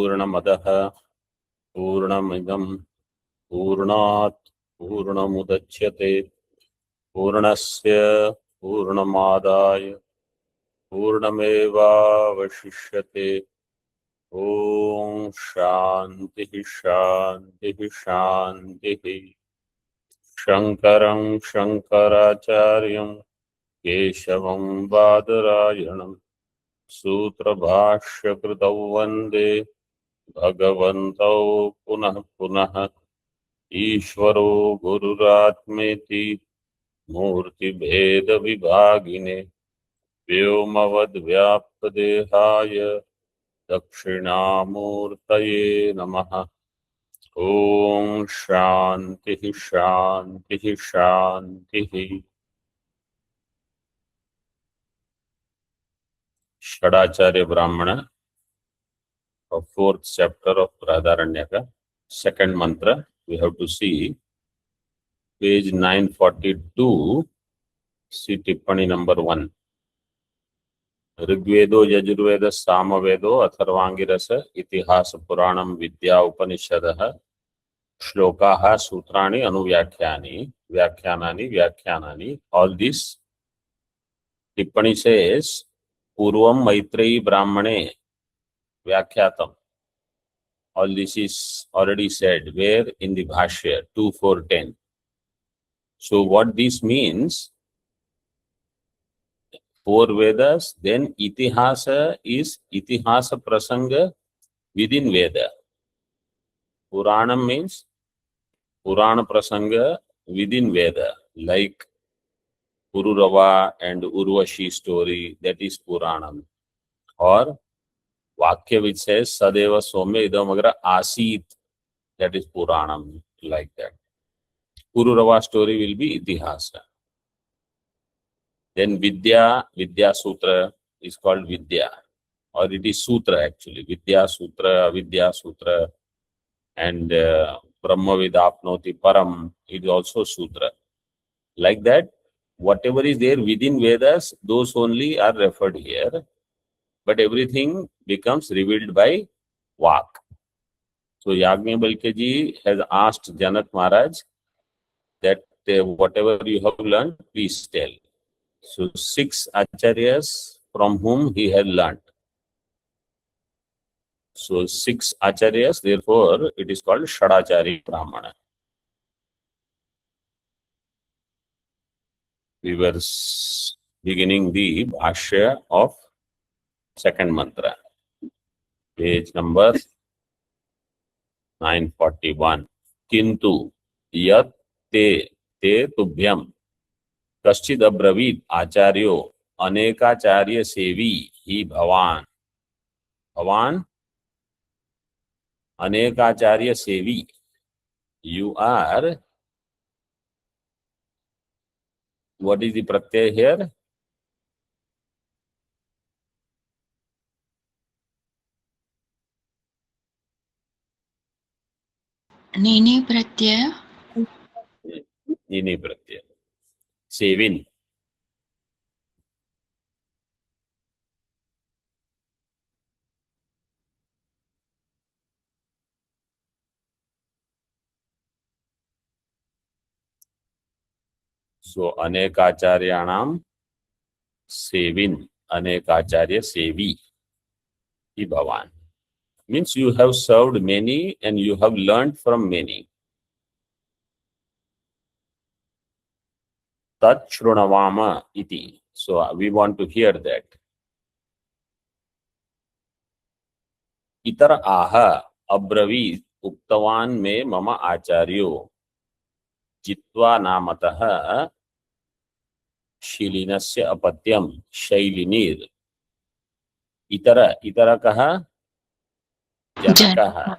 पूर्णमदः पूर्णमिदं पूर्णात् पूर्णमुदच्यते पूर्णस्य पूर्णमादाय पूर्णमेवावशिष्यते। ओम शांति शांति शांति। शंकरं शंकराचार्यं केशवं बादरायणं सूत्रभाष्यकृतौ वन्दे भगवन्तौ पुनः पुनः। ईश्वरो गुरुरात्मेति मूर्तिभेदविभागिने व्योमवद्व्याप्तदेहाय दक्षिणामूर्तये नमः। ओम शांति शांति शांति। षडाचार्य ब्राह्मण of fourth chapter of Brahadaranyaka, second mantra. We have to see page 942, see tippani number 1. ऋग्वेदो Yajurveda सामवेदो अथर्वांगिरस इतिहास पुराणम विद्या उपनिषदः श्लोकाः सूत्राणि अनुव्याख्यानि व्याख्यानानि व्याख्यानानि. All this tippani says पूर्वम मैत्रेयी ब्राह्मणे व्याख्यातम. All this is already said where in the Bhashya 2.4.10. So what this means, 4 Vedas, then Itihasa is Itihasa Prasanga within Veda. Puranam means Purana Prasanga within Veda, like Pururava and Urvashi story, that is Puranam. Or Vakya which says Sadeva Somya Idamagra Asit, that is Puranam, like that. Pururava story will be Itihasa. Then Vidya Sutra is called Vidya, or it is Sutra actually. Vidya Sutra, Avidya Sutra, and Brahma Vidapnoti Param is also Sutra. Like that, whatever is there within Vedas, those only are referred here, but everything becomes revealed by Vak. So Yajnavalkya ji has asked Janak Maharaj that whatever you have learned, please tell. So 6 acharyas from whom he had learnt. So 6 acharyas, therefore it is called Shadachari Brahmana. We were beginning the Bhashya of second mantra, page number 941. Kintu yat te tubhyam कश्चिद अब्रवीत आचार्यो अनेकाचार्य सेवी ही भवान. भवान अनेकाचार्य सेवी. You are, what is the pratyay here? Nini pratyaya. Nini pratyay. Sevin. So anekacharyanam sevin, anekacharya sevi hi bhavan. Means you have served many and you have learned from many. Tat shrunavama iti. So we want to hear that. Itar aha abravit uktavan me mama acharyo jitva namatah शीलिनस्य अपत्यम शैलिनीर. इतर कहा जनकः.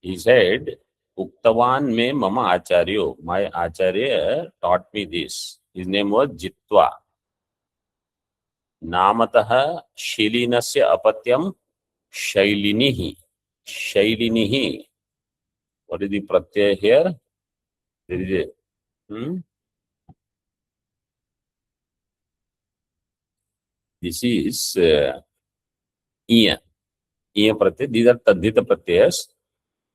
He said, Uktavan me mama acharyo. My acharya taught me this. His name was Jitva. Namatah Shilinasya apatyam Shailinihi. Shailinihi. What is the pratyay here? There is a This is Iya. Iya pratyay. These are tadhita pratyayas.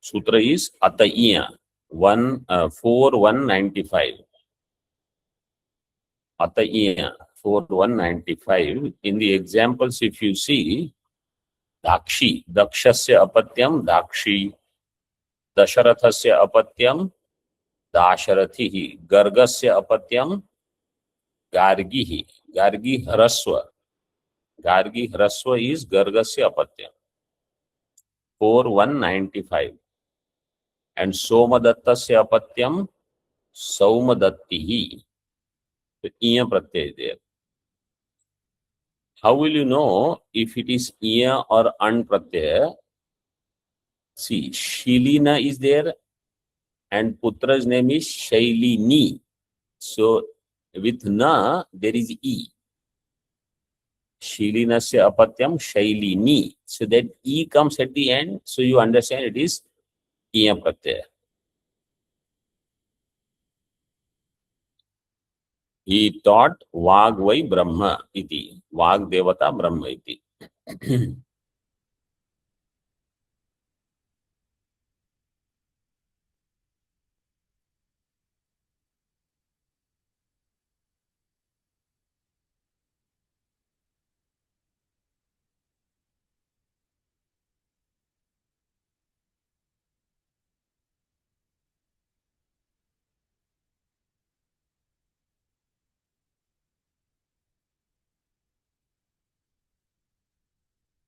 Sutra is ata iya. 4195. Ata iya 4195. In the examples, if you see, Dakshi, Dakshasya apatyam Dakshi, Dasharathasya apatyam Dasharathihi, Gargasya apatyam Gargihi, Gargi Hraswa. Gargi Hraswa is Gargasya apatyam. 4195. And Somadattasya apatyam Saumadattihi. The iya pratyay is there. How will you know if it is iya or an pratyay? See, Shilina is there and Putra's name is Shailini. So with na, there is e. Shilinasya apatyam Shailini. So that e comes at the end. So you understand it is iya pratyaya. He taught Vagvai Brahma iti. Vag Devata Brahma iti.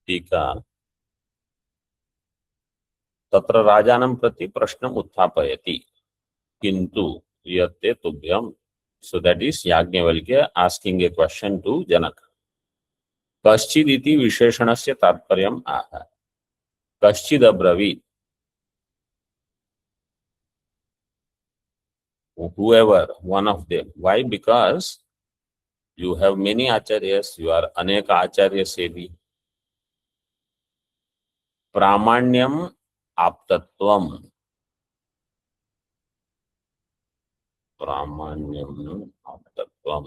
टीका तत्र राजानं प्रति प्रश्नम् उत्थापयति किन्तु यत्ते तुभ्यं. So that is Yajnavalkya asking a question to Janaka. Kaschid iti visheshanasya tatparyam aha. Kaschid abravit. Whoever, one of them. Why? Because you have many acharyas, you are aneka acharya sevi. Pramanyam aptatvam. Pramanyam aptatvam.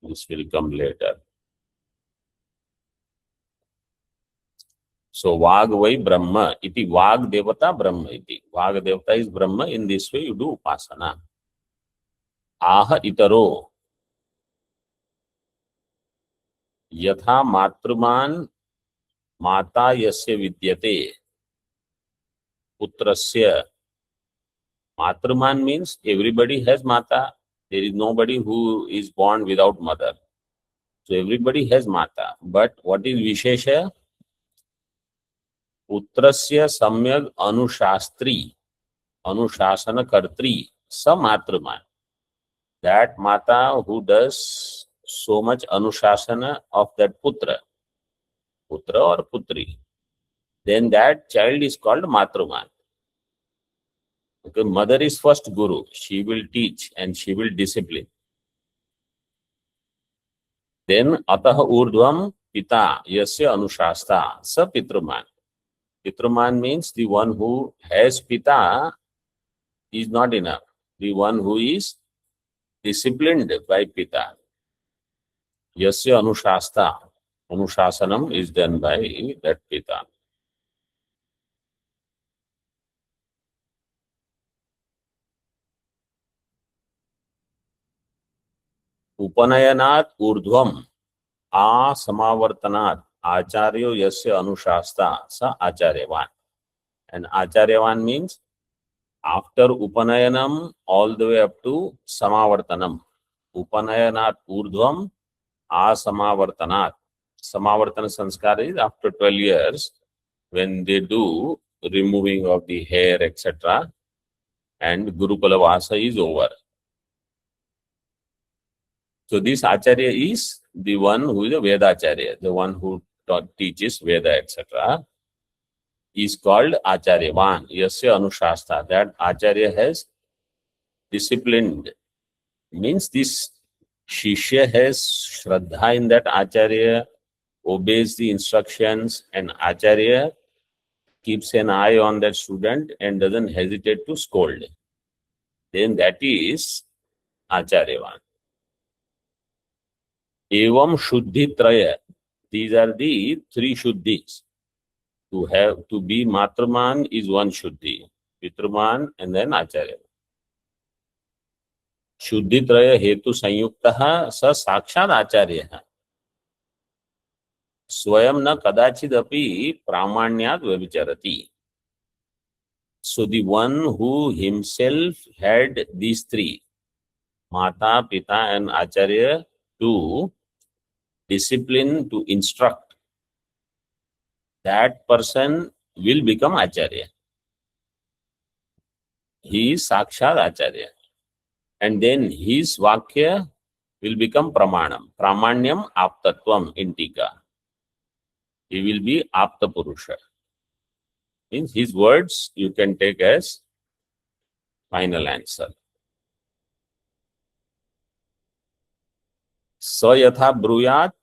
This will come later. So Vagvai Brahma iti Vag Devata Brahma iti. Vag Devata is Brahma. In this way you do upasana. Aha itaro. Yatha matruman mata yasya vidyate. Putrasya. Matruman means everybody has mata. There is nobody who is born without mother. So everybody has mata. But what is Vishesha? Putrasya samyag anushastri. Anushasana kartri. Sa matruman. That mata who does so much anushasana of that putra or putri, then that child is called matruman. Because mother is first guru. She will teach and she will discipline. Then ataha urdhvam pita yasya anushasta sa pitruman. Pitruman means the one who has pita is not enough. The one who is disciplined by pita. Yasya anushasta. Anushasanam is done by that pita. Upanayanaat urdhvam asamavartanat acharyo yasya anushasta sa acharyavan. And acharyavan means after upanayanam all the way up to samavartanam. Upanayanat urdhvam asamavartanat. Samavartana sanskar is after 12 years when they do removing of the hair, etc. and Gurukula Vasa is over. So this Acharya is the one who is a Vedacharya, the one who teaches Veda, etc. is called Acharyavan, Yasya Anushasta. That Acharya has disciplined. Means this Shishya has Shraddha in that Acharya, obeys the instructions, and Acharya keeps an eye on that student and doesn't hesitate to scold. Then that is Acharyavan. Evam Shuddhi Traya. These are the three Shuddhis. To be Matraman is one Shuddhi. Pitraman and then Acharya. Shuddhi Traya Hetu Sanyuktaha sa Sakshat Acharya. Swayam na kadachidapi pramanyat vyabicharati. So the one who himself had these three, Mata, Pita and Acharya, to discipline, to instruct, that person will become Acharya. He is Sakshat Acharya. And then his Vakya will become Pramanam. Pramanyam Aptatvam in Tika. He will be Apta Purusha. Means his words you can take as final answer. स यथा ब्रूयात्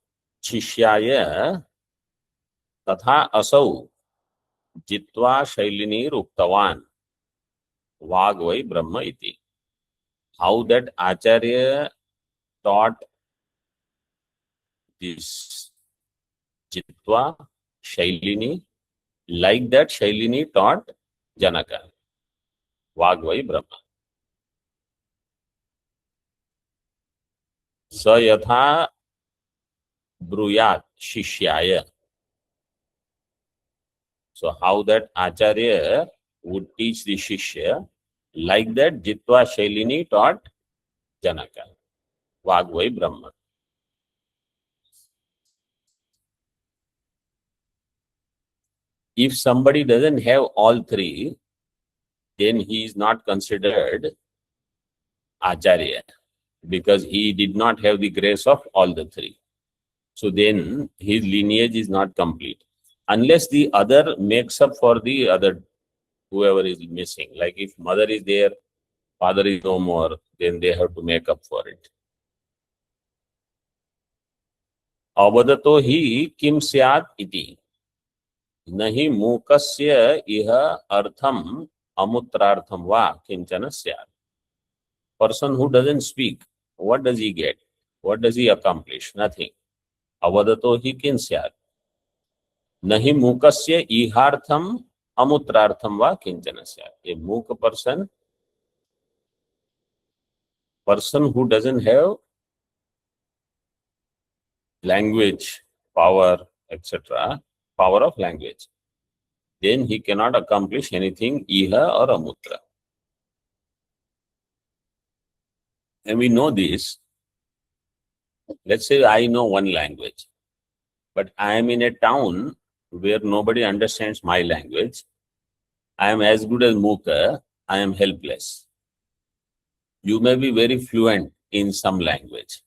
शिष्याय तथा असौ जित्वा शैलिनीर उक्तवान् वाग् वै ब्रह्म इति. How that Acharya taught this Jitva Shailini, like that Shailini taught Janaka. Vaag vai Brahma. Sa yatha bruyat shishyaya. So how that Acharya would teach the Shishya, like that Jitva Shailini taught Janaka. Vaag vai Brahma. If somebody doesn't have all three, then he is not considered Acharya, because he did not have the grace of all the three. So then his lineage is not complete. Unless the other makes up for the other, whoever is missing. Like if mother is there, father is no more, then they have to make up for it. Avadato hi kim syat iti. Nahi mukasya iha artham amutrartham va kinchana syat. Person who doesn't speak, what does he get? What does he accomplish? Nothing. Avadato hi kim syat. Nahi mukasya ihartham amutrartham va kinchana syat. A mooka person who doesn't have language, power, etc., power of language, then he cannot accomplish anything iha or amutra. And we know this. Let's say I know one language, but I am in a town where nobody understands my language. I am as good as Mooka, I am helpless. You may be very fluent in some language.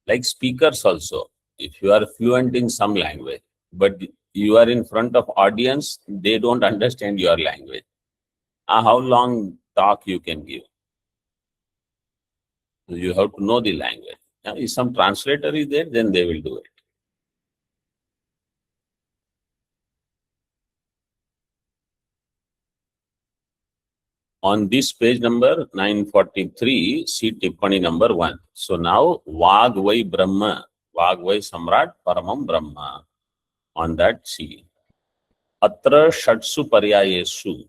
Like speakers also, if you are fluent in some language, but you are in front of audience, they don't understand your language. How long talk you can give? You have to know the language. If some translator is there, then they will do it. On this page number 943, see Tippani number 1. So now, Vaag vai Brahma, Vaag vai Samrat Paramam Brahma. On that, see. Atra Shatsu Paryayesu,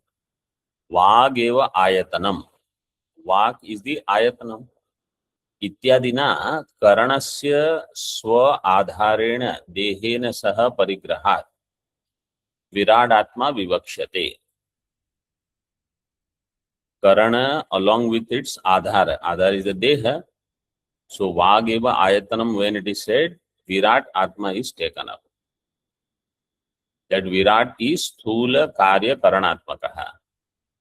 Vaag eva Ayatanam. Vaag is the Ayatanam. Ityadina Karanasya Swa Adharena Dehena Saha Parigrahat Viradatma Vivakshate. Karana along with its Adhara. Adhara is the Deha. So Vaag eva Ayatanam, when it is said, Virat Atma is taken up. That Virat is Sthula Karya Karanatmakaha.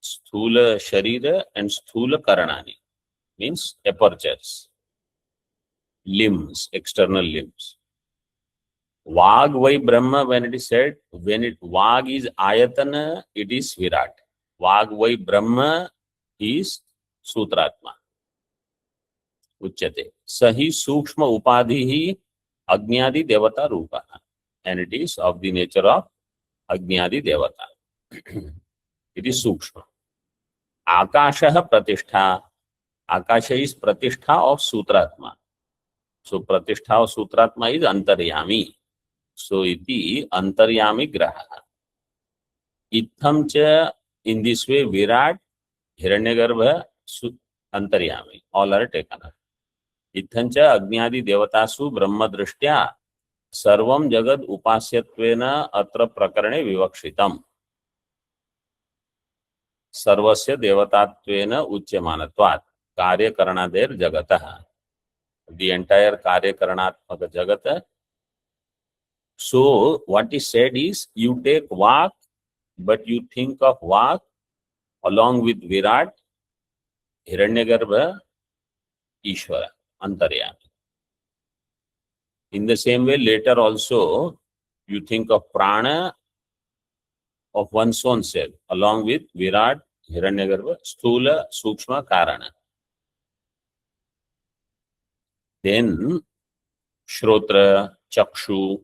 Sthula Sharira and Sthula Karanani. Means apertures, limbs, external limbs. Vaag vai Brahma, when it is said, Vaag is Ayatana, it is Virat. Vaag vai Brahma is Sutratma. Uchyate. Sahi Sukshma Upadhihi Agnyadi Devata Rupa. And it is of the nature of Agnyadi Devata. It is Sukshma. Akasha Pratishtha. Akasha is Pratishtha of Sutratma. So Pratishtha of Sutratma is Antaryami. So iti Antaryami Graha. Itham cha, in this way, Virat, Hiranyagarbha, Antaryami. All are taken up. Itham cha Agnyadi Devatasu Brahma Drishtya Sarvam Jagad Upasyattvena Atra Prakarane Vivakshitam. Sarvasya Devatatvena Uchyamanatvat. Karya Karanader Jagataha. The entire Karya Karanatmaka Jagata. So what is said is, you take Vak, but you think of Vak along with Virat, Hiranyagarbha, Ishvara, Antaryami. In the same way, later also, you think of Prana of one's own self, along with Virat, Hiranyagarbha, Sthula, Sukshma, Karana. Then Shrotra, Chakshu.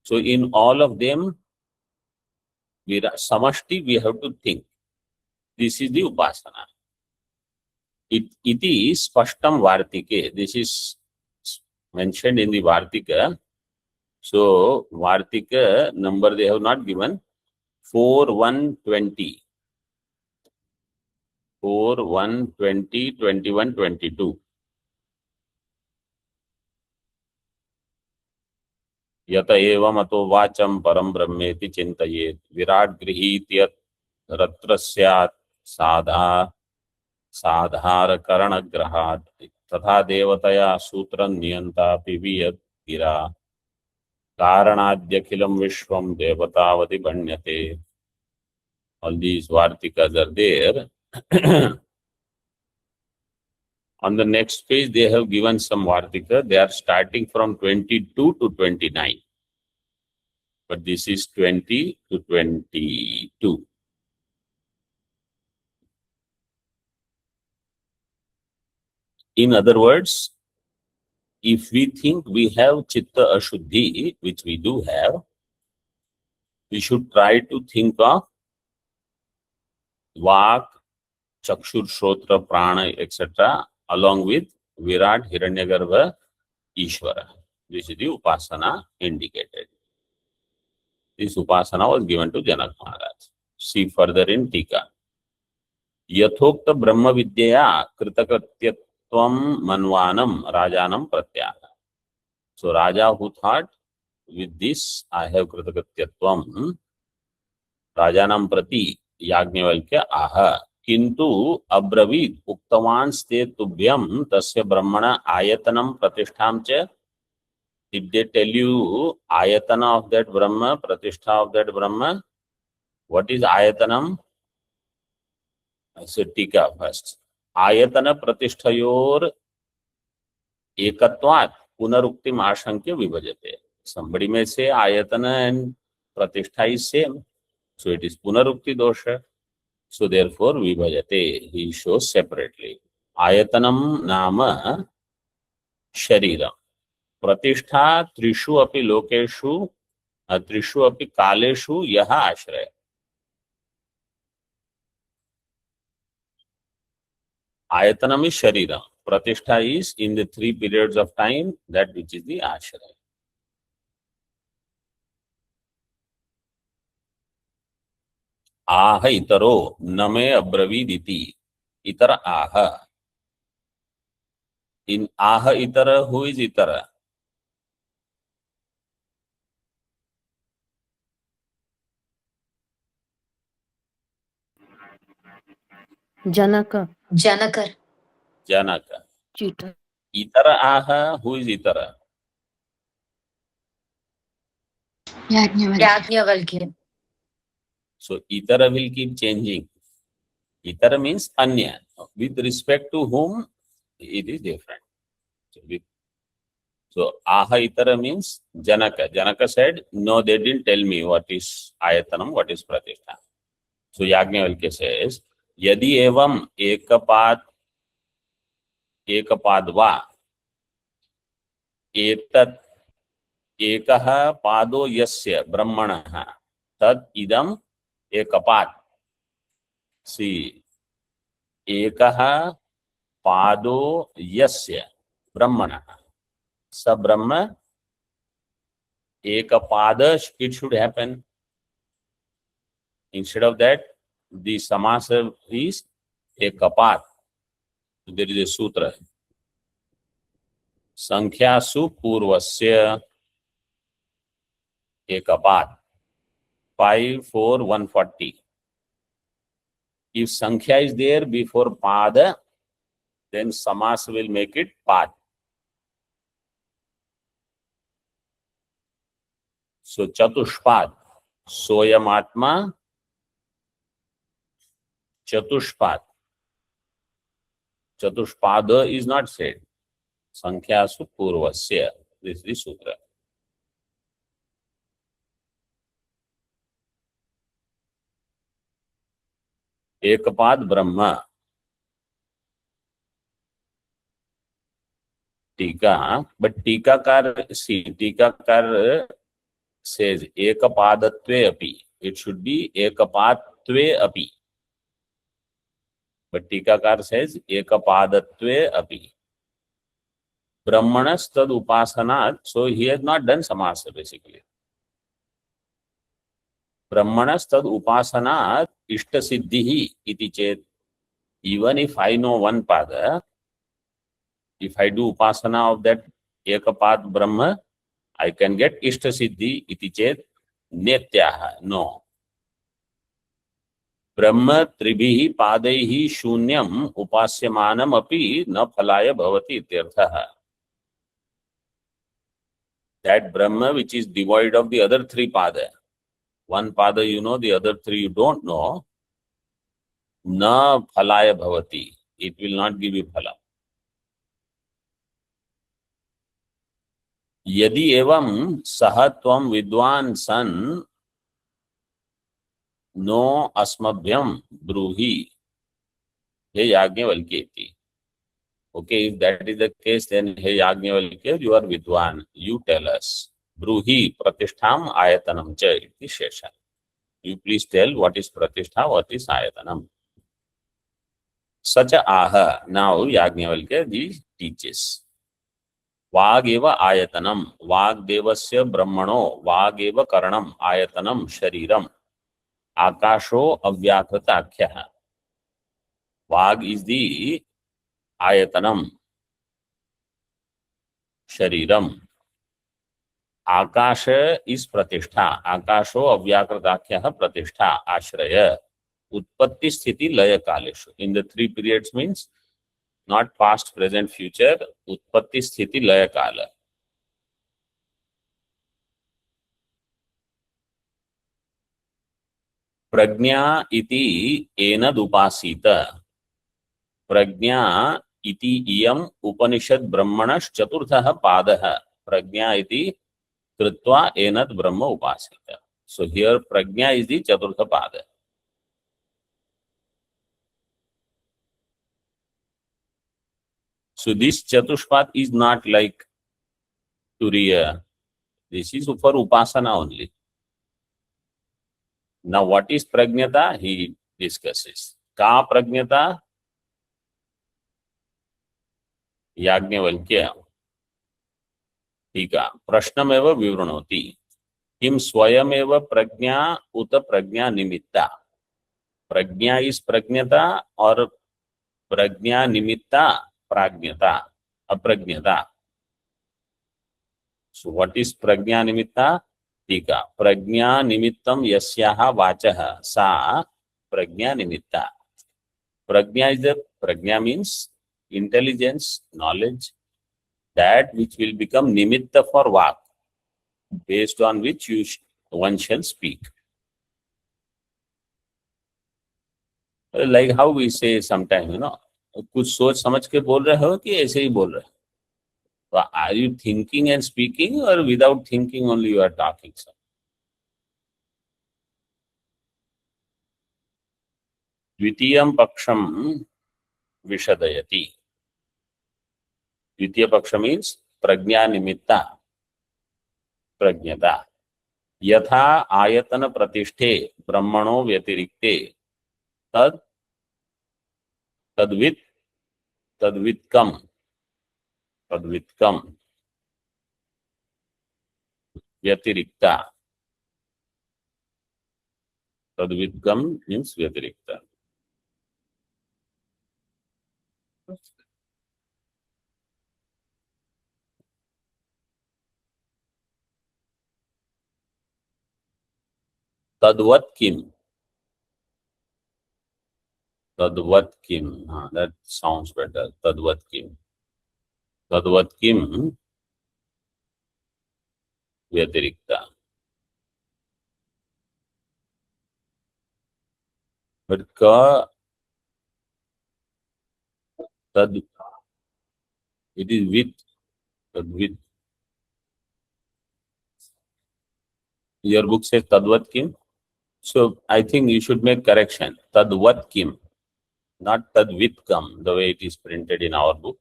So in all of them, Samashti, we have to think. This is the Upasana. Iti Spashtam Vartike. This is mentioned in the Vartika. So Vartika number they have not given. 4:1:20. 4:1:20, 21, 22. Yata evam ato vacham param brahmeti chintayet virat grihityat ratrasyat sadha sadhara karana grahat तथा देवतया सूत्र नियंता पिवियत गिरा कारणाद्यखिलम विश्वम देवतावति बन्यते. All these Vartikas are there. On the next page, they have given some Vartika. They are starting from 22 to 29. But this is 20 to 22. In other words, if we think we have Chitta Ashuddhi, which we do have, we should try to think of Vak, Chakshur, Shrotra, Prana, etc. along with Virat, Hiranyagarbha, Ishvara. This is the Upasana indicated. This Upasana was given to Janak Maharaj. See further in Tika. Yathokta Brahma Vidyaya Kritakrityatvam Manvanam Rajanam Pratyaha. So Raja who thought, with this I have Kritakrityatvam Rajanam Prati Yajnavalkya Aha. Kintu Abravid Uktavan Ste Tubhyam Tasya Brahmana Ayatanam Pratishtham Cha. Did they tell you Ayatana of that Brahma, Pratishtha of that Brahma? What is Ayatanam? I said Tika first. Ayatana Pratishthayor Ekatvat Punaruktim Ashankya Vibhajate. Somebody may say Ayatana and Pratishtha is same. So it is Punarukti dosha. So therefore Vibhajate. He shows separately. Ayatanam Nama Shariram. Pratishtha Trishu api Lokeshu Trishu api Kaleshu Yaha Ashraya. Ayatanam is Sharira. Pratishtha is in the 3 periods of time, that which is the Ashraya. Aha itaro name abraviditi. Itara aha. In aha itara, who is itara? Janaka. Janakar. Janaka. Cheater. Itara aha, who is itara? Yajnavalkya. Yajnavalkya. So itara will keep changing. Itara means anya. With respect to whom, it is different. So aha itara means Janaka. Janaka said, no, they didn't tell me what is Ayatanam, what is Pratishtha. So Yajnavalkya says, Yadi evam ekapadva etat ekaha pado yasya brahmanaha tad idam ekapad. See, ekaha pado yasya brahmanaha. स ब्रह्म एकपाद, it should happen. Instead of that, the samasa is ekapat. There is a sutra. Sankhyasu purvasya ekapat. 5, 4, 140. If sankhya is there before pada, then samas will make it pad. So chatushpad, soyam atma chatushpad. Chatushpada is not said. Sankhyasu purvasya. This is the sutra. एकपाद ब्रह्म. टीका, but टीकाकार says ekapadatve api. It should be ekapatve api. But टीकाकार says ekapadatve api. Brahmanas tad upasanat. So he has not done samasa basically. Brahmanas tad upasanat ishta siddhihi iti chet. Even if I know one pada, if I do upasana of that ekapad Brahma, I can get ishta siddhi iti chet netyaha. No. Brahma tribhihi padaihi shunyam upasyamanam api na phalaya bhavati ityarthaha. That Brahma which is devoid of the other three pada. One pada you know, the other three you don't know. Na phalaya bhavati. It will not give you phala. यदि एवं सह त्वं विद्वान् सन् no अस्मभ्यं ब्रूहि हे याज्ञवल्क्येति. Okay, if that is the case, then hey Yajnavalkya, you are vidwan. You tell us. Bruhi pratistham ayatanam cha iti shesha. You please tell what is pratishtha, what is ayatanam. Sacha aha. Now Yajnavalkya teaches. Vageva ayatanam. Vagdevasya brahmano. Vageva karanam. Ayatanam shariram. Akasho avyakrata akhyaha. Vag is the ayatanam. Shariram. Akasha is pratishtha. Akasho avyakratakhyaha pratishtha. Ashraya. Utpatti sthiti laya kaleshu. In the three periods means not past, present, future. Utpatti sthiti laya kala. Prajna iti enad upasita. Prajna iti iyam Upanishad brahmanas chaturtha padaha. Prajna iti Kritva enad brahma upasita. So here prajna is the chaturtha pada. So this chatushpat is not like Turiya. This is for upasana only. Now what is prajnata? He discusses. Ka prajnata? Yajnavalkya. टीका प्रश्नमेव विवृणोति. किम स्वयमेव प्रज्ञा उत प्रज्ञा निमित्ता. प्रज्ञा is प्रज्ञता और प्रज्ञा निमित्ता प्राज्ञता अप्रज्ञता. So what is प्रज्ञा निमित्ता? टीका प्रज्ञा निमित्तम यस्याः वाचः सा प्रज्ञा निमित्ता. प्रज्ञा इज द प्रज्ञा means intelligence, knowledge, that which will become nimitta for vak, based on which one shall speak. Like how we say sometimes, कुछ सोच समझ के बोल रहे हो कि ऐसे ही बोल रहे हो? So are you thinking and speaking, or without thinking only you are talking? द्वितीयं पक्षं विशदयति. द्वितीय पक्ष मीन्स प्रज्ञा निमित्ता प्रज्ञता. यथा आयतन प्रतिष्ठे ब्रह्मणो व्यतिरिक्ते तद तद्वित तद्वित्कम तद्वित्कम Vyatirikta. Tadvidgam means Vyatirikta. Tadvat kim. Tadvat kim. That sounds better. Tadvat kim. Tadvat kim Vyatirikta. But ka tad, it is with, with. Your book says Tadvat kim. So I think you should make correction. Tadvat kim, not Tadvit kam, the way it is printed in our book.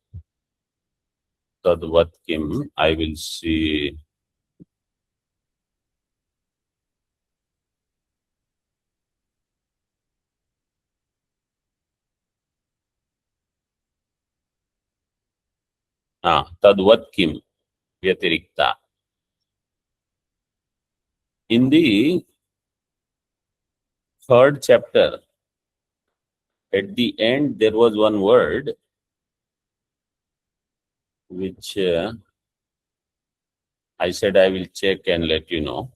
Tadvat kim, I will see. Tadvat kim Vyatirikta. In the third chapter, at the end, there was one word which I said I will check and let you know.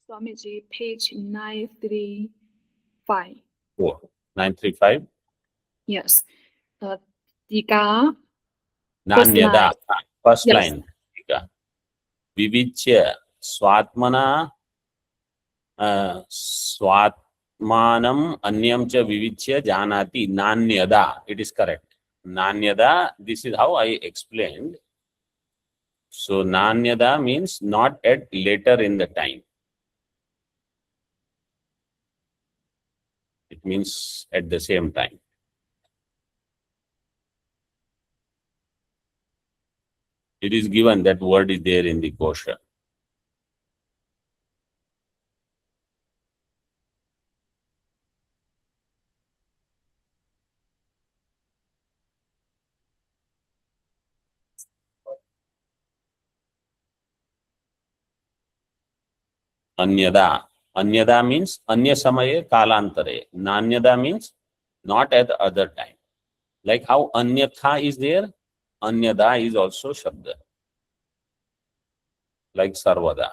Swamiji, page 935. 935. Yes. Tika. Nanyada. First Yes. line. Tika. Vivichya swatmana swatmanam anyam cha vivichya janati nanyada. It is correct. Nanyada, this is how I explained. So nanyada means not at later in the time. It means at the same time. It is given, that word is there in the kosha. Anyada. Anyada means anya samaye kalantare. Nanyada means not at the other time. Like how anyatha is there, anyada is also shabda. Like sarvada.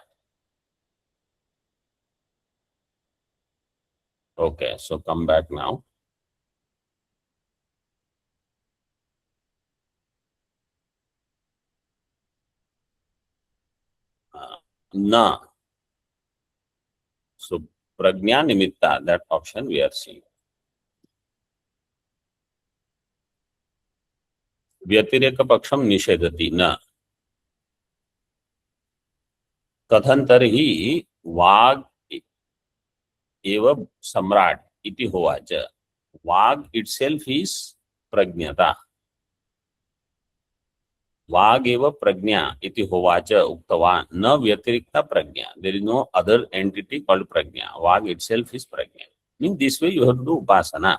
Okay, so come back now. Na. So prajna nimitta, that option we are seeing. Vyatireka paksham nishedati na. कथन तरहि वाग एव सम्राट इति होवाच. वाग itself is प्रज्ञता. वाग एव प्रज्ञा इति होवाच उक्तवान् न व्यतिरिक्ता प्रज्ञा. There is no other entity called prajna. Vag itself is prajna. In this way you have to do upasana.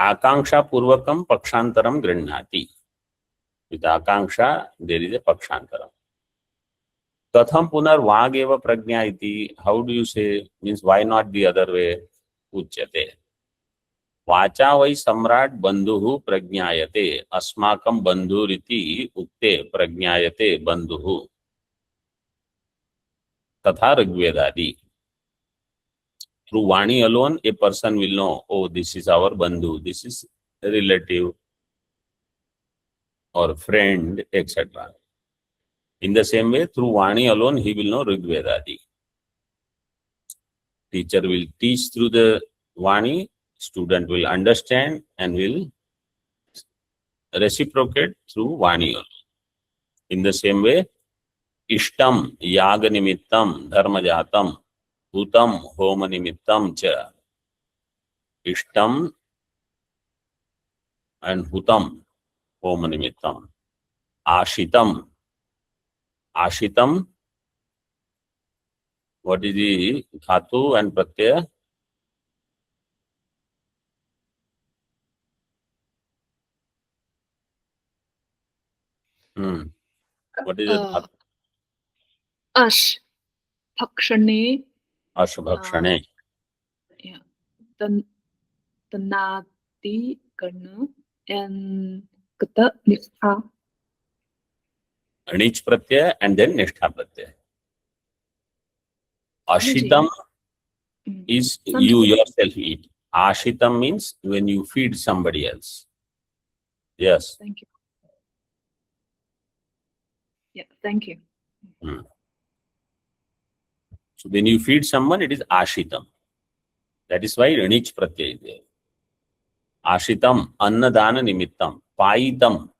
Akanksha purvakam pakshantaram grinhati. With akanksha there is a pakshantaram. Katham punar vag eva prajna iti. How do you say? Means why not the other way? Uchyate. वाचा वै सम्राट बंधु प्रज्ञायते अस्माकं बंधुरिति उक्ते प्रज्ञायते बंधु तथा ऋग्वेदादि. Through Vani alone, a person will know, oh, this is our bandhu, this is a relative or friend, etc. In the same way, through Vani alone, he will know Rigvedadi. Teacher will teach through the Vani, student will understand and will reciprocate through Vani alone. In the same way, इष्टम याग निमित्तम धर्मजातम हुतम home निमित्तम च. इष्टम and hutam home nimittam. Ashitam. Ashitam. What is the dhatu and pratyaya? What is the dhatu? Ash. Bhakshane. Ashbhakshane. Yeah. The Nadi Karna and Gata Nishtha. Anich pratyaya and then nishtha pratyaya. Ashitam is you yourself eat. Ashitam means when you feed somebody else. Yes. Thank you. Yeah, thank you. So when you feed someone, it is ashitam. That is why anich pratyaya is there. Ashitam annadana nimittam. Paitam.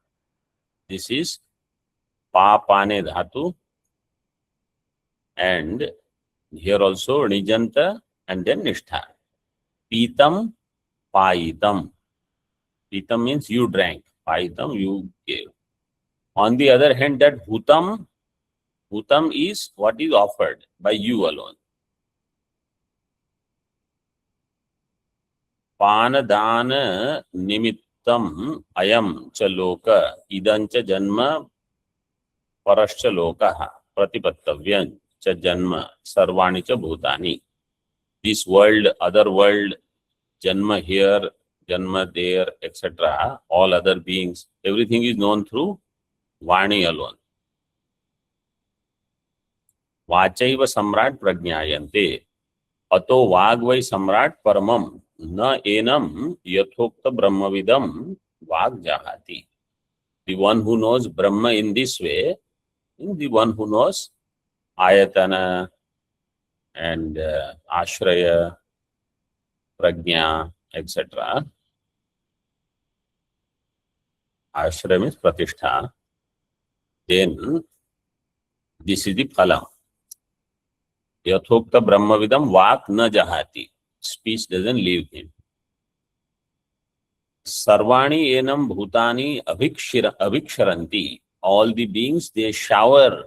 This is papane dhatu. And here also nijanta and then nishtha. Pitam, paitam. Pitam means you drank. Paitam you gave. On the other hand, that hutam is what is offered by you alone. Panadana nimittam ayam cha loka idancha janma parascha lokaha pratipattavyan cha janma sarvani cha bhutani. This world, other world, janma here, janma there, etc. All other beings, everything is known through Vani alone. Vachaiva samrat prajnayante. Ato vagvai samrat paramam na enam yathokta brahmavidam vagjahati. The one who knows Brahma in this way is the one who knows ayatana and ashraya, prajna, etc. Ashraya means pratishtha. Then this is the phala. Yathokta brahmavidam vak na jahati. Speech doesn't leave him. Sarvani enam bhutani abhiksharanti. All the beings, they shower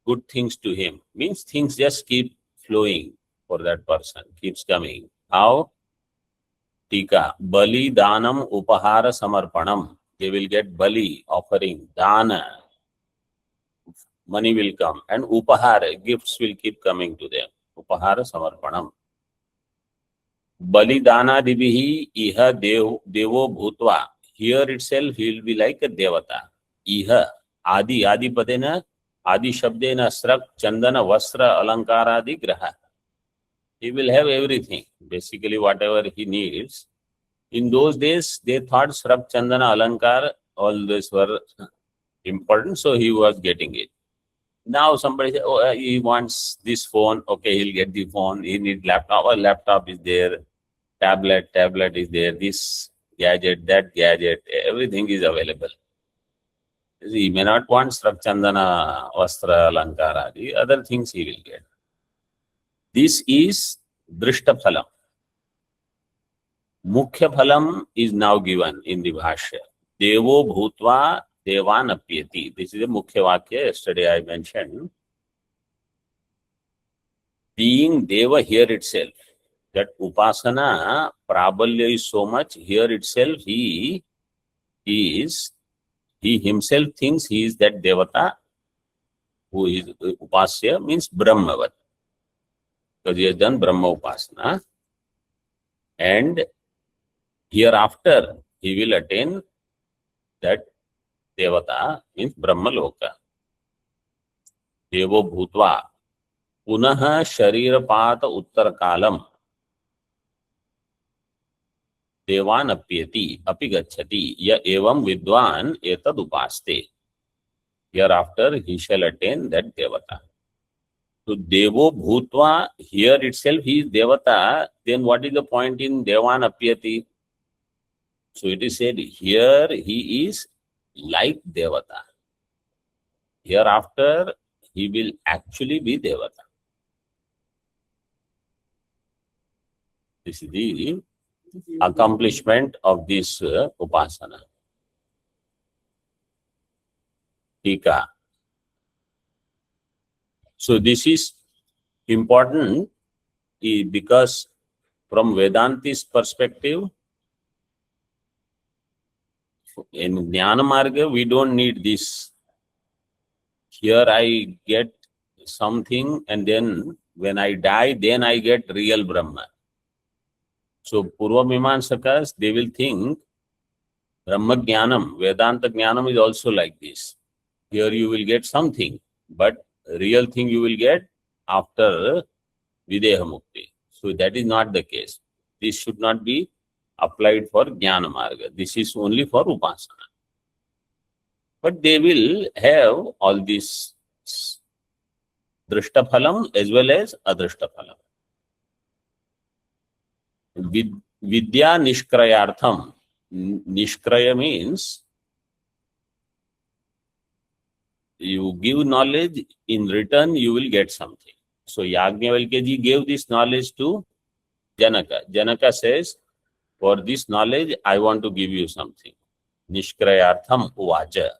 good things to him. Means things just keep flowing for that person, keeps coming. How? Tika. Bali danam upahara samarpanam. They will get bali, offering, dana. Money will come. And upahara, gifts will keep coming to them. Upahara samarpanam. Bali dana dibihi iha devo bhutva. Here itself he will be like a devata. Iha. Adi padena. Adi shabdena srak chandana vastra alankaradi graha. He will have everything. Basically whatever he needs. In those days, they thought srak chandana alankar, all this were important, so he was getting it. Now somebody says, oh, he wants this phone. Okay, he'll get the phone. He needs laptop. Oh, laptop is there. Tablet is there. This gadget, that gadget, everything is available. He may not want srak chandana vastra alankara. The other things he will get. This is drishta phalam. Mukhya phalam is now given in the bhashya. Devo bhutva devan apyati. This is a mukhya vakya. Yesterday I mentioned. Being deva here itself, that upasana prabalya is so much. Here itself he himself thinks he is that devata who is upasya, means brahmavat. Because he has done brahma upasana. And hereafter he will attain that devata, means brahma loka. Devo bhutva punaha sharirapata uttar kalam devan apyati api gacchati ya evam vidwan etad upaste. Hereafter he shall attain that devata. So devo bhutva, here itself he is devata. Then what is the point in devan apyati? So it is said here he is like devata. Hereafter, he will actually be Devata. This is the accomplishment of this Upasana. Tika. So this is important because from Vedanti's perspective, in Jnana Marga, we don't need this. Here I get something and then when I die, then I get real Brahma. So Purva Mimamsakas, they will think Brahma Jnanam, Vedanta Jnanam is also like this. Here you will get something, but real thing you will get after Videha Mukti. So that is not the case. This should not be applied for Jnana Marga. This is only for Upasana. But they will have all this Drishta Phalam as well as Adrishta Phalam. Vidya Nishkrayartham. Nishkraya means you give knowledge, in return you will get something. So Yajnavalkya ji gave this knowledge to Janaka. Janaka says, for this knowledge, I want to give you something. Nishkrayartham uvacha.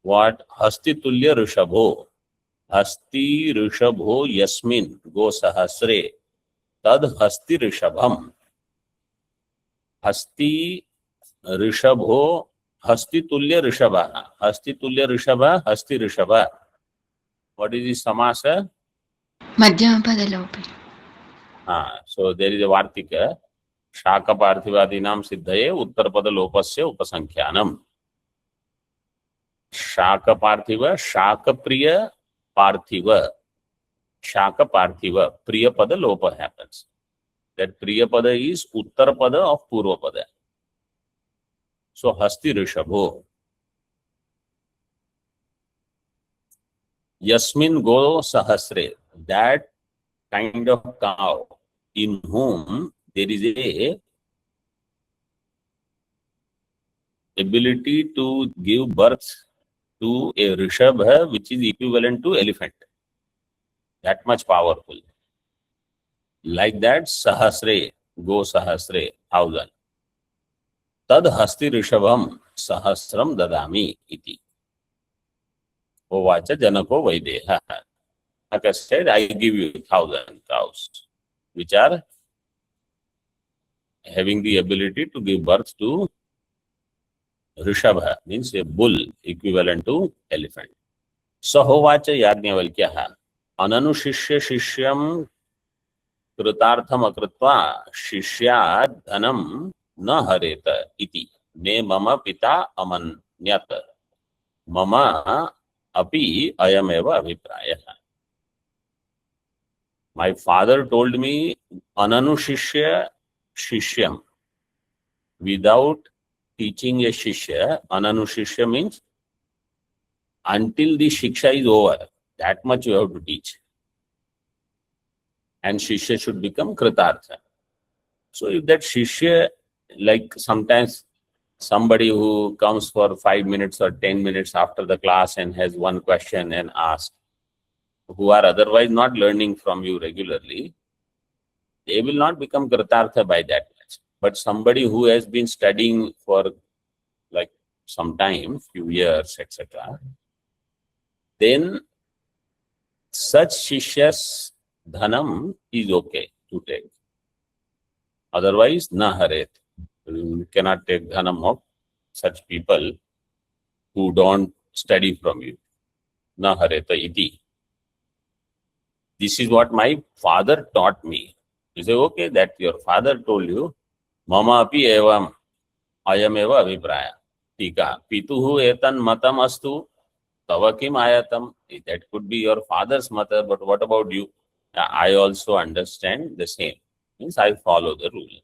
What? Hasti tulya rishabho. Hasti rishabho yasmin go sahasre. Tad hasti rishabham. Hasti rishabho. Hasti tulya rishabha. Hasti tulya rishabha. Hasti rishabha. What is the samasa? Madhyamapadalopi. So there is a Vartika. Shaka Parthivadinam Siddhaye Uttarpada Lopasya Upasankhyanam. Shaka Parthiva, Shaka Priya Parthiva. Shaka Parthiva. Priya Pada Lopa happens. That Priya Pada is Uttarpada of Purva Pada. So Hasti Rishabho. Yasmin Go Sahasre. That kind of cow in whom there is a ability to give birth to a Rishabha which is equivalent to elephant. That much powerful. Like that, Sahasre, go Sahasre, 1000. Tad Hasti Rishabham Sahasram Dadami iti. Ovacha Janako Vaideha. Like I said, I give you 1000 cows, which are having the ability to give birth to Rishabha, means a bull equivalent to elephant. Sahovacha Yajnavalkyaha Ananushishya Shishyam Kritartham Akritva Shishya Dhanam Na Hareta iti Me Mama Pita Amanyata Mama Api Ayameva Abhiprayaha. My father told me Ananushishya Shishyam. Without teaching a Shishya, Ananushishya means until the Shiksha is over, that much you have to teach. And Shishya should become Kritartha. So if that Shishya, like sometimes somebody who comes for 5 minutes or 10 minutes after the class and has one question and asks, who are otherwise not learning from you regularly, they will not become Kritartha by that much. But somebody who has been studying for like some time, few years, etc., then such Shishyas Dhanam is okay to take. Otherwise, na haret. You cannot take Dhanam of such people who don't study from you. Na hareta iti. This is what my father taught me. You say, okay, that your father told you, Mama api evam ayam eva abhipraya. Tika. Pituhu etan matam astu tava kim ayatam. That could be your father's mother, but what about you? I also understand the same. Means I follow the rule.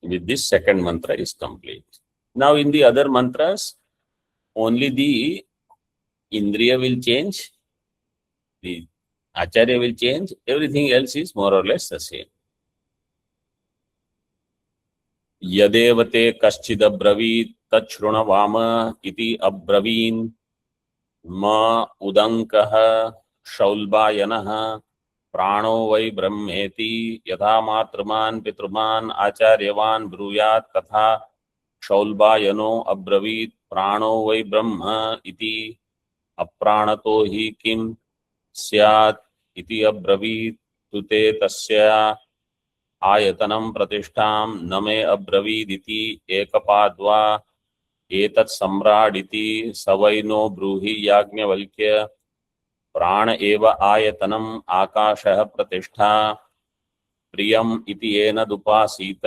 With this, second mantra is complete. Now in the other mantras, only the Indriya will change, the Acharya will change, everything else is more or less the same. यदेव ते कश्चिदब्रवीत् तच्छृणवाम इति अब्रवीन् म उदङ्कः शौल्बायनः प्राणो वै ब्रह्मेति यथा मातृमान् पितृमान् आचार्यवान् ब्रूयात् तथा शौल्बायनो अब्रवीत् प्राणो वै ब्रह्म इति अप्राणतो हि किं स्यात् इति अब्रवीत् तु ते तस्य आयतनं प्रतिष्ठां न मे अब्रवीदिति एकपाद्वा एतत् सम्राडिति स वै नो ब्रूहि याज्ञवल्क्य प्राण एव आयतनम् आकाशः प्रतिष्ठा प्रियम् इति येनदुपासीत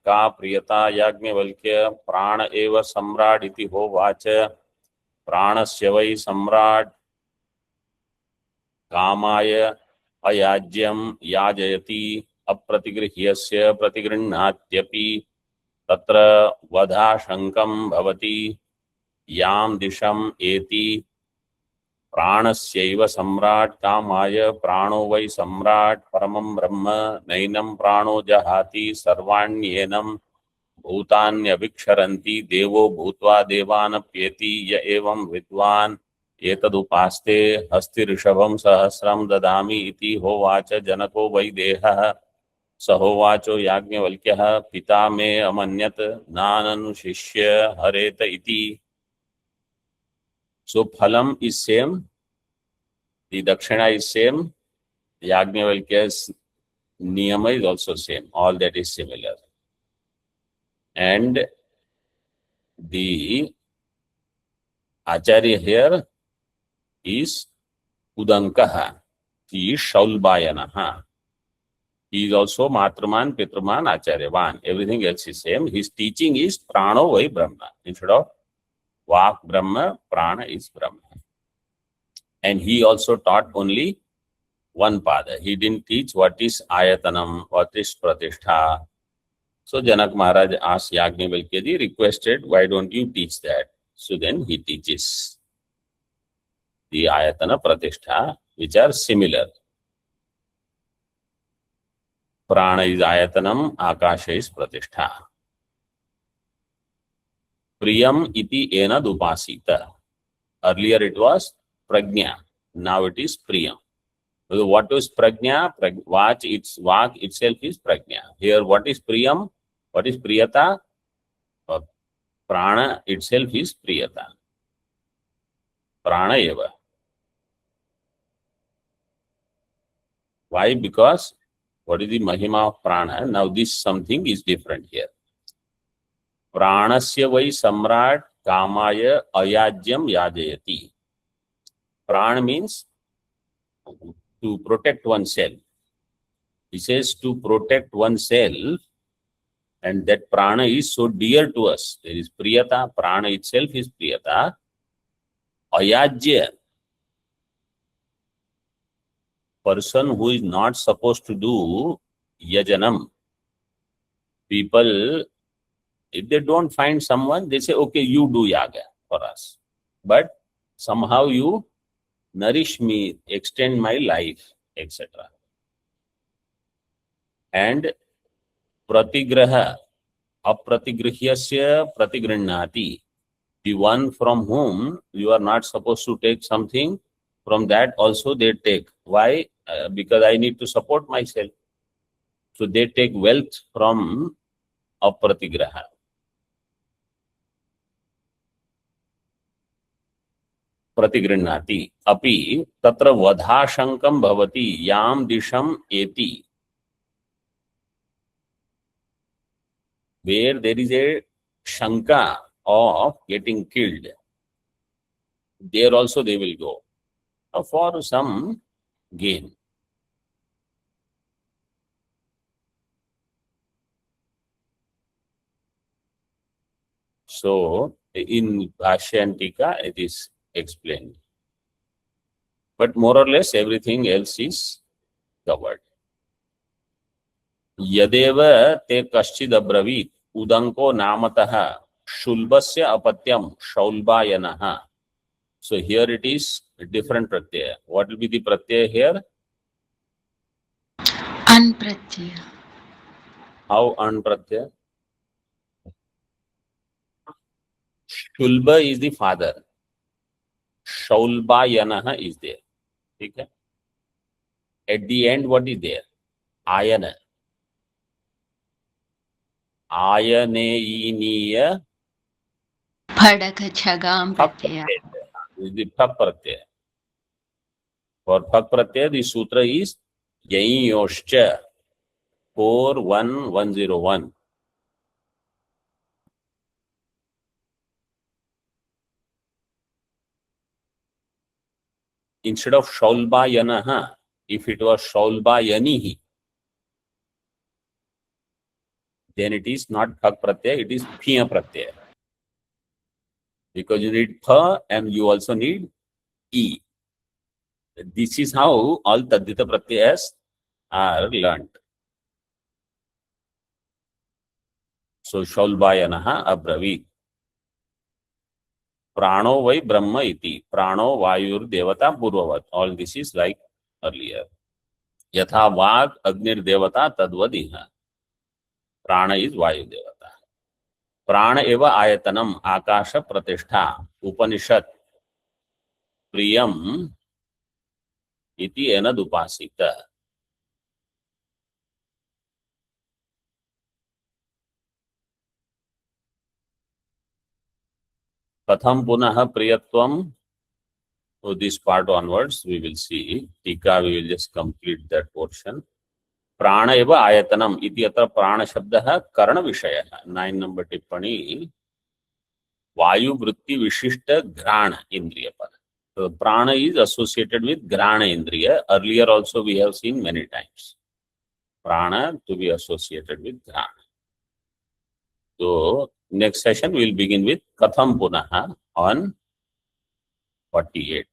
का प्रियता याज्ञवल्क्य प्राण एव सम्राट् इति होवाच प्राणस्य वै सम्राट् कामाय अयाज्यं याजयति अप्रतिगृह्यस्य प्रतिगृह्णात्यपि तत्र वधाशंकं भवति यां दिशम् एति प्राणस्यैव सम्राट् कामाय प्राणो वै सम्राट् परमं ब्रह्म नैनं प्राणो जहाति सर्वाण्येनं भूतान्यभिक्षरन्ति देवो भूत्वा देवानप्येति य एवं विद्वान् एतदुपास्ते हस्तिऋषभं सहस्रं ददामि इति होवाच जनको वै देहः स होवाचो याज्ञवल्क्यः पिता मे अमन्यत नाननुशिष्य हरेत इति. So phalam is same, the dakshina is same, Yajnavalkya's niyama is also same, all that is similar. And the acharya here is Udankaha, he is Shaulbayanaha. He is also Matraman, Pitraman, Acharyavan. Everything else is same. His teaching is Prano Vai Brahma. Instead of Vak Brahma, Prana is Brahma. And he also taught only one pada. He didn't teach what is Ayatanam, what is Pratishtha. So Janak Maharaj asked Yajnavalkya, requested, why don't you teach that? So then he teaches the Ayatana Pratishtha, which are similar. Prana is Ayatanam, Akasha is Pratishtha. Priyam iti ena dupasita. Earlier it was Prajna. Now it is Priyam. So what is Prajna? Vak itself is Prajna. Here what is Priyam? What is Priyata? Prana itself is Priyata. Prana eva. Why? Because what is the Mahima of Prana? Now this something is different here. Pranasya vai samrat kamaya ayajyam yajayati. Prana means to protect oneself. He says to protect oneself, and that prana is so dear to us. There is priyata, prana itself is priyata. Ayajya, person who is not supposed to do yajanam. People, if they don't find someone, they say, okay, you do yaga for us. But somehow you nourish me, extend my life, etc. And pratigraha, apratigrihyasya pratigrihnati. The one from whom you are not supposed to take something, from that also they take. Why? Because I need to support myself. So they take wealth from apratigraha. Pratigrihnati. Api tatra vadhashankam bhavati yam disham eti. Where there is a shanka of getting killed, there also they will go for some gain. So in Bhashya and Tika it is explained. But more or less everything else is covered. Yadeva te kaschid abravit udanko namataha shulbasya apatyam shaulbayanaha. So here it is a different pratyaya. What will be the pratyaya here? Anpratyaya. How anpratyaya? Shulba is the father. Shaulbayana is there. ठीक है. At the end, what is there? Ayana. Ayaneiniya फडक छगाम Pratyaya is the phak pratyaya. For phak pratyaya, the sutra is Yaiyoscha 41101. Instead of Shaulbayanaha, if it was Shaulbayanihi, then it is not phak pratyaya, it is phiya pratyaya. Because you need pha and you also need e. This is how all tadita pratyayas are learned. So Shaulbayanaha abravit. Prano vai Brahma iti. Prano vayur devata purvavat. All this is like earlier. Yatha vag agnir devata tadvadiha. Prana is vayu devata. Prana eva ayatanam akasha pratishtha. Upanishad priyam iti enadupasita. Katham punaha priyatvam. So this part onwards we will see. Tika we will just complete that portion. प्राण एव आयतनम इति अत्र प्राण शब्दः कर्ण विषयः. 9 number टिप्पणी वायु वृत्ति विशिष्ट घ्राण इंद्रिय पर. So prana is associated with grana indriya. Earlier also we have seen many times prana to be associated with grana. So next session we will begin with katham punaha on 48.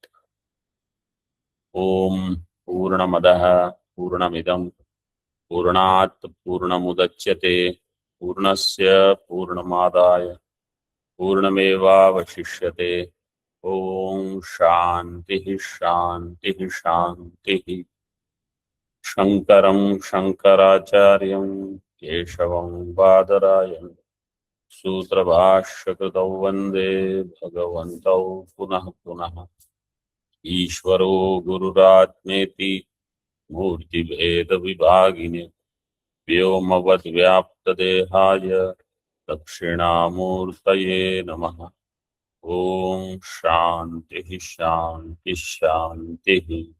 Om Purnamadaha Purnamidam पूर्णात् पूर्णमुदच्यते पूर्णस्य पूर्णमादाय पूर्णमेवावशिष्यते. ओम शांतिः शांतिः शांतिः. शंकरं शंकराचार्यं केशवं बादरायणं सूत्रभाष्यकृतौ वन्दे भगवन्तौ पुनः पुनः. ईश्वरो गुरुरात्मेति मूर्तिभेद विभागिने व्योमवद्व्याप्तदेहाय दक्षिणामूर्तये नमः. ओम शांतिः शांतिः शांतिः.